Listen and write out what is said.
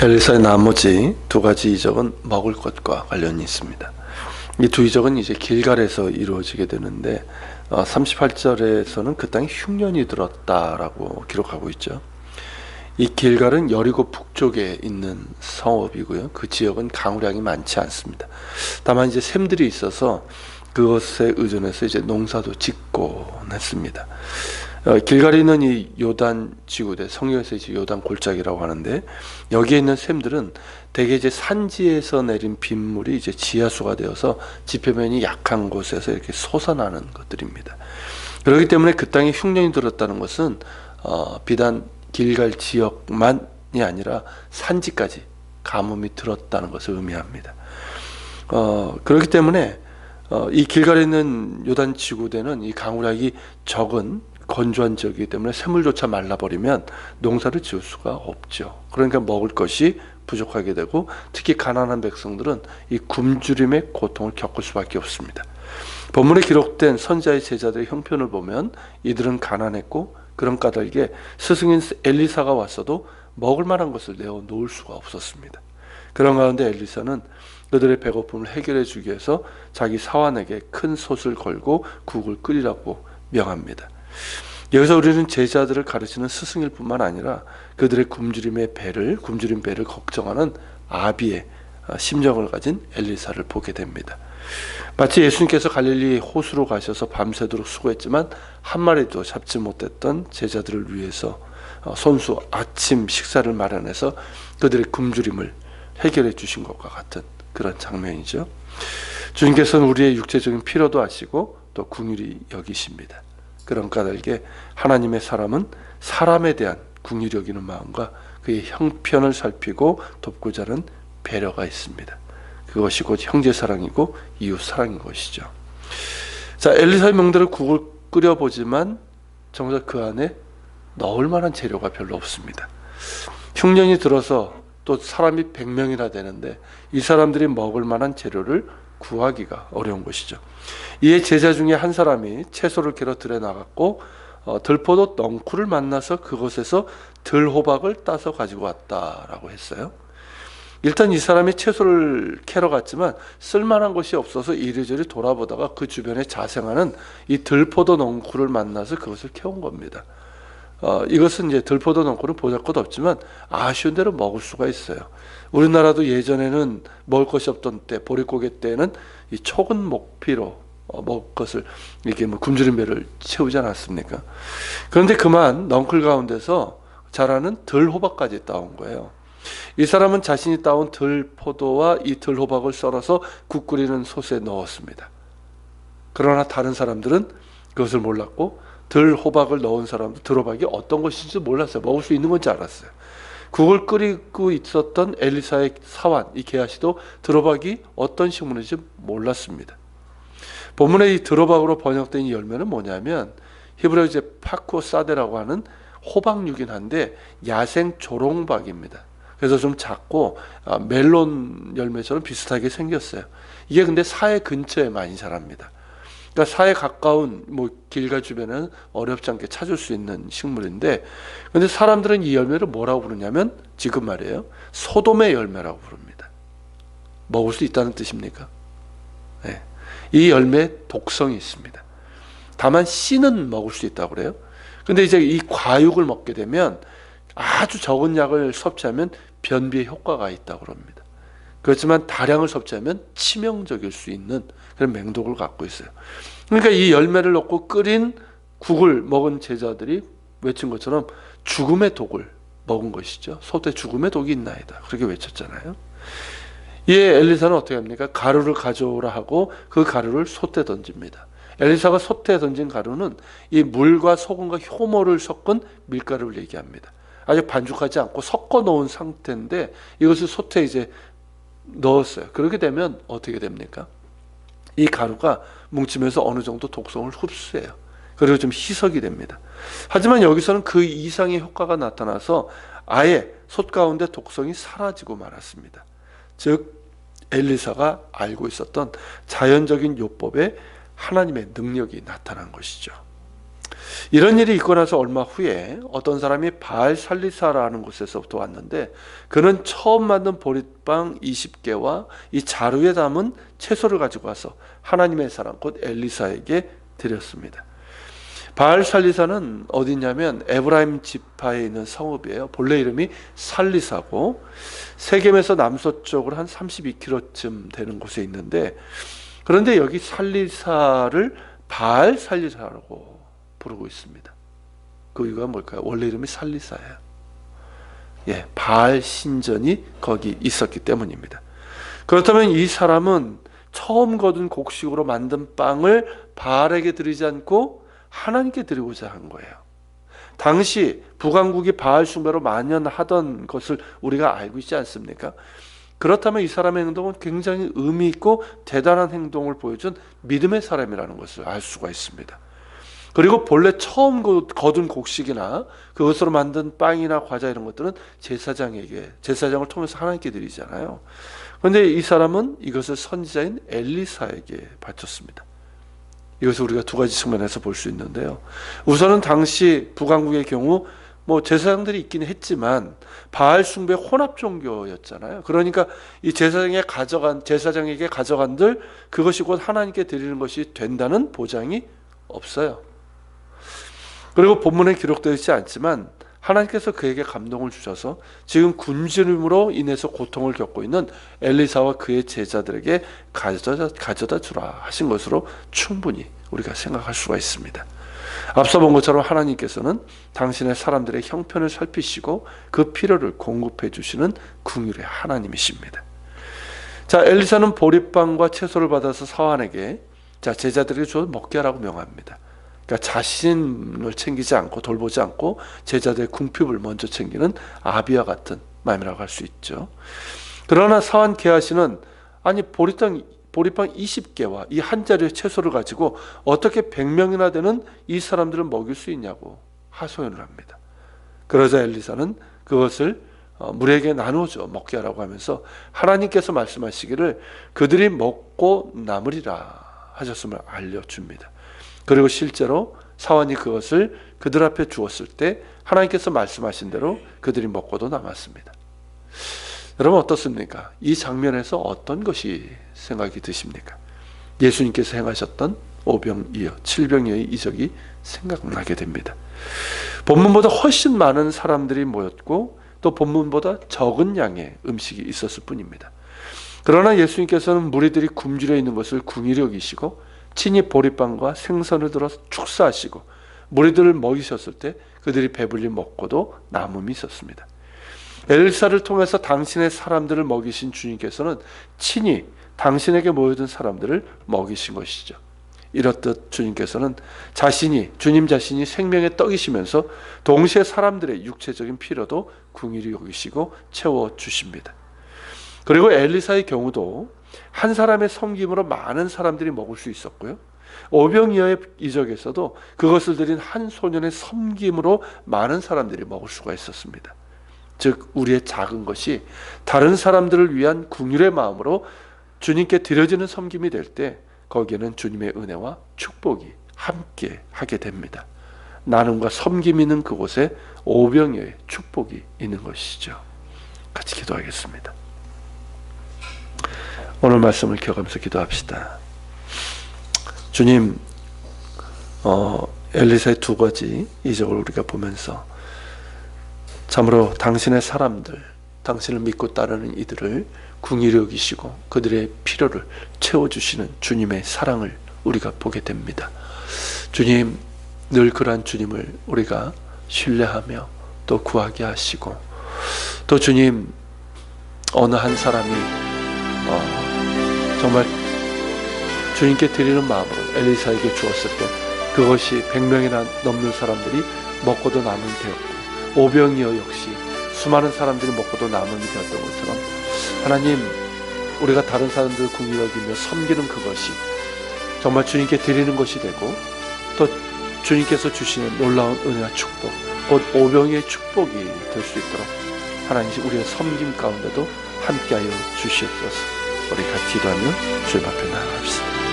엘리사의 나머지 두 가지 이적은 먹을 것과 관련이 있습니다. 이 두 이적은 이제 길갈에서 이루어지게 되는데 38절에서는 그 땅에 흉년이 들었다라고 기록하고 있죠. 이 길갈은 여리고 북쪽에 있는 성읍이고요. 그 지역은 강우량이 많지 않습니다. 다만 이제 샘들이 있어서 그것에 의존해서 이제 농사도 짓곤 했습니다. 길갈에 있는 이 요단 지구대, 성경에서 이제 요단 골짜기라고 하는데, 여기에 있는 샘들은 대개 이제 산지에서 내린 빗물이 이제 지하수가 되어서 지표면이 약한 곳에서 이렇게 솟아나는 것들입니다. 그렇기 때문에 그 땅에 흉년이 들었다는 것은 비단 길갈 지역만이 아니라 산지까지 가뭄이 들었다는 것을 의미합니다. 그렇기 때문에 이 길갈에 있는 요단 지구대는 이 강우량이 적은 건조한 지역이기 때문에 샘물조차 말라버리면 농사를 지을 수가 없죠. 그러니까 먹을 것이 부족하게 되고, 특히 가난한 백성들은 이 굶주림의 고통을 겪을 수밖에 없습니다. 본문에 기록된 선지자의 제자들의 형편을 보면 이들은 가난했고, 그런 까닭에 스승인 엘리사가 왔어도 먹을 만한 것을 내어 놓을 수가 없었습니다. 그런 가운데 엘리사는 그들의 배고픔을 해결해 주기 위해서 자기 사환에게 큰 솥을 걸고 국을 끓이라고 명합니다. 여기서 우리는 제자들을 가르치는 스승일 뿐만 아니라 그들의 굶주림 배를 걱정하는 아비의 심정을 가진 엘리사를 보게 됩니다. 마치 예수님께서 갈릴리 호수로 가셔서 밤새도록 수고했지만 한 마리도 잡지 못했던 제자들을 위해서 손수 아침 식사를 마련해서 그들의 굶주림을 해결해 주신 것과 같은 그런 장면이죠. 주님께서는 우리의 육체적인 필요도 아시고 또 긍휼히 여기십니다. 그런 까닭에 하나님의 사람은 사람에 대한 긍휼히 여기는 마음과 그의 형편을 살피고 돕고자 하는 배려가 있습니다. 그것이 곧 형제사랑이고 이웃사랑인 것이죠. 자, 엘리사의 명대로 국을 끓여보지만 정작 그 안에 넣을 만한 재료가 별로 없습니다. 흉년이 들어서 또 사람이 100명이나 되는데 이 사람들이 먹을 만한 재료를 구하기가 어려운 것이죠. 이에 제자 중에 한 사람이 채소를 캐러 들에 나갔고 들포도 넝쿨을 만나서 그곳에서 들호박을 따서 가지고 왔다라고 했어요. 일단 이 사람이 채소를 캐러 갔지만 쓸만한 것이 없어서 이리저리 돌아보다가 그 주변에 자생하는 이 들포도 넝쿨을 만나서 그것을 캐온 겁니다. 이것은 이제 들포도 넝쿨은 보잘것 없지만 아쉬운 대로 먹을 수가 있어요. 우리나라도 예전에는 먹을 것이 없던 때, 보릿고개 때는 이 촉은 목피로 먹을 것을 이렇게 굶주린 배를 채우지 않았습니까? 그런데 그만 넝쿨 가운데서 자라는 들호박까지 따온 거예요. 이 사람은 자신이 따온 들포도와 이 들호박을 썰어서 국 끓이는 솥에 넣었습니다. 그러나 다른 사람들은 그것을 몰랐고, 들호박을 넣은 사람도 들호박이 어떤 것인지 몰랐어요. 먹을 수 있는 건지 알았어요. 국을 끓이고 있었던 엘리사의 사환, 이 게하시도 들호박이 어떤 식물인지 몰랐습니다. 본문의 이 들호박으로 번역된 이 열매는 뭐냐면 히브리어 이제 파쿠사데라고 하는 호박류긴 한데 야생 조롱박입니다. 그래서 좀 작고 멜론 열매처럼 비슷하게 생겼어요. 이게 근데 사해 근처에 많이 자랍니다. 그러니까 사해 가까운 길갈 주변에는 어렵지 않게 찾을 수 있는 식물인데, 근데 사람들은 이 열매를 뭐라고 부르냐면 지금 말이에요, 소돔의 열매라고 부릅니다. 먹을 수 있다는 뜻입니까? 네. 이 열매에 독성이 있습니다. 다만 씨는 먹을 수 있다고 그래요. 근데 이제 이 과육을 먹게 되면 아주 적은 약을 섭취하면 변비에 효과가 있다고 합니다. 그렇지만 다량을 섭취하면 치명적일 수 있는 그런 맹독을 갖고 있어요. 그러니까 이 열매를 넣고 끓인 국을 먹은 제자들이 외친 것처럼 죽음의 독을 먹은 것이죠. 솥에 죽음의 독이 있나이다, 그렇게 외쳤잖아요. 이에 엘리사는 어떻게 합니까? 가루를 가져오라 하고 그 가루를 솥에 던집니다. 엘리사가 솥에 던진 가루는 이 물과 소금과 효모를 섞은 밀가루를 얘기합니다. 아직 반죽하지 않고 섞어 놓은 상태인데 이것을 솥에 이제 넣었어요. 그렇게 되면 어떻게 됩니까? 이 가루가 뭉치면서 어느 정도 독성을 흡수해요. 그리고 좀 희석이 됩니다. 하지만 여기서는 그 이상의 효과가 나타나서 아예 솥 가운데 독성이 사라지고 말았습니다. 즉 엘리사가 알고 있었던 자연적인 요법에 하나님의 능력이 나타난 것이죠. 이런 일이 있고 나서 얼마 후에 어떤 사람이 바알 살리사라는 곳에서부터 왔는데, 그는 처음 만든 보리빵 20개와 이 자루에 담은 채소를 가지고 와서 하나님의 사람 곧 엘리사에게 드렸습니다. 바알 살리사는 어디냐면 에브라임 지파에 있는 성읍이에요. 본래 이름이 살리사고 세겜에서 남서쪽으로 한 32km쯤 되는 곳에 있는데, 그런데 여기 살리사를 바알 살리사라고 부르고 있습니다. 그 이유가 뭘까요? 원래 이름이 살리사예요. 예, 바알 신전이 거기 있었기 때문입니다. 그렇다면 이 사람은 처음 거둔 곡식으로 만든 빵을 바알에게 드리지 않고 하나님께 드리고자 한 거예요. 당시 북왕국이 바알 숭배로 만연하던 것을 우리가 알고 있지 않습니까? 그렇다면 이 사람의 행동은 굉장히 의미 있고 대단한 행동을 보여준 믿음의 사람이라는 것을 알 수가 있습니다. 그리고 본래 처음 거둔 곡식이나 그것으로 만든 빵이나 과자 이런 것들은 제사장을 통해서 하나님께 드리잖아요. 그런데 이 사람은 이것을 선지자인 엘리사에게 바쳤습니다. 이것을 우리가 두 가지 측면에서 볼 수 있는데요. 우선은 당시 북왕국의 경우 제사장들이 있긴 했지만 바알 숭배 혼합 종교였잖아요. 그러니까 이 제사장에게 가져간들 그것이 곧 하나님께 드리는 것이 된다는 보장이 없어요. 그리고 본문에 기록되어 있지 않지만 하나님께서 그에게 감동을 주셔서 지금 굶주림으로 인해서 고통을 겪고 있는 엘리사와 그의 제자들에게 가져다 주라 하신 것으로 충분히 우리가 생각할 수가 있습니다. 앞서 본 것처럼 하나님께서는 당신의 사람들의 형편을 살피시고 그 필요를 공급해 주시는 긍휼의 하나님이십니다. 자, 엘리사는 보리빵과 채소를 받아서 사환에게 제자들에게 줘 먹게 하라고 명합니다. 그러니까 자신을 챙기지 않고 돌보지 않고 제자들의 궁핍을 먼저 챙기는 아비와 같은 마음이라고 할 수 있죠. 그러나 사환 게하시는 보리빵 20개와 이 한 자루의 채소를 가지고 어떻게 100명이나 되는 이 사람들을 먹일 수 있냐고 하소연을 합니다. 그러자 엘리사는 그것을 무리에게 나누어줘 먹게 하라고 하면서 하나님께서 말씀하시기를 그들이 먹고 남으리라 하셨음을 알려줍니다. 그리고 실제로 사환이 그것을 그들 앞에 주었을 때 하나님께서 말씀하신 대로 그들이 먹고도 남았습니다. 여러분 어떻습니까? 이 장면에서 어떤 것이 생각이 드십니까? 예수님께서 행하셨던 오병이어, 칠병이어의 이적이 생각나게 됩니다. 본문보다 훨씬 많은 사람들이 모였고 또 본문보다 적은 양의 음식이 있었을 뿐입니다. 그러나 예수님께서는 무리들이 굶주려 있는 것을 긍휼히 여기시고 친히 보리빵과 생선을 들어 축사하시고 무리들을 먹이셨을 때 그들이 배불리 먹고도 남음이 있었습니다. 엘리사를 통해서 당신의 사람들을 먹이신 주님께서는 친히 당신에게 모여든 사람들을 먹이신 것이죠. 이렇듯 주님께서는 주님 자신이 생명의 떡이시면서 동시에 사람들의 육체적인 필요도 긍휼히 여기시고 채워주십니다. 그리고 엘리사의 경우도 한 사람의 섬김으로 많은 사람들이 먹을 수 있었고요. 오병이어의 이적에서도 그것을 드린 한 소년의 섬김으로 많은 사람들이 먹을 수가 있었습니다. 즉 우리의 작은 것이 다른 사람들을 위한 긍휼의 마음으로 주님께 드려지는 섬김이 될 때 거기에는 주님의 은혜와 축복이 함께 하게 됩니다. 나눔과 섬김이 있는 그곳에 오병이어의 축복이 있는 것이죠. 같이 기도하겠습니다. 오늘 말씀을 기억하면서 기도합시다. 주님, 엘리사의 두 가지 이적을 우리가 보면서 참으로 당신의 사람들, 당신을 믿고 따르는 이들을 긍휼히 여기시고 그들의 필요를 채워주시는 주님의 사랑을 우리가 보게 됩니다. 주님, 늘 그러한 주님을 우리가 신뢰하며 또 구하게 하시고 또 주님, 어느 한 사람이 정말 주님께 드리는 마음으로 엘리사에게 주었을 때 그것이 100명이나 넘는 사람들이 먹고도 남음이 되었고 오병이어 역시 수많은 사람들이 먹고도 남음이 되었던 것처럼 하나님, 우리가 다른 사람들을 긍휼히 여기며 섬기는 그것이 정말 주님께 드리는 것이 되고 또 주님께서 주시는 놀라운 은혜와 축복, 곧 오병이어의 축복이 될 수 있도록 하나님 우리의 섬김 가운데도 함께하여 주시옵소서. 우리 같이 기도하며 주님 앞에 나아갑시다.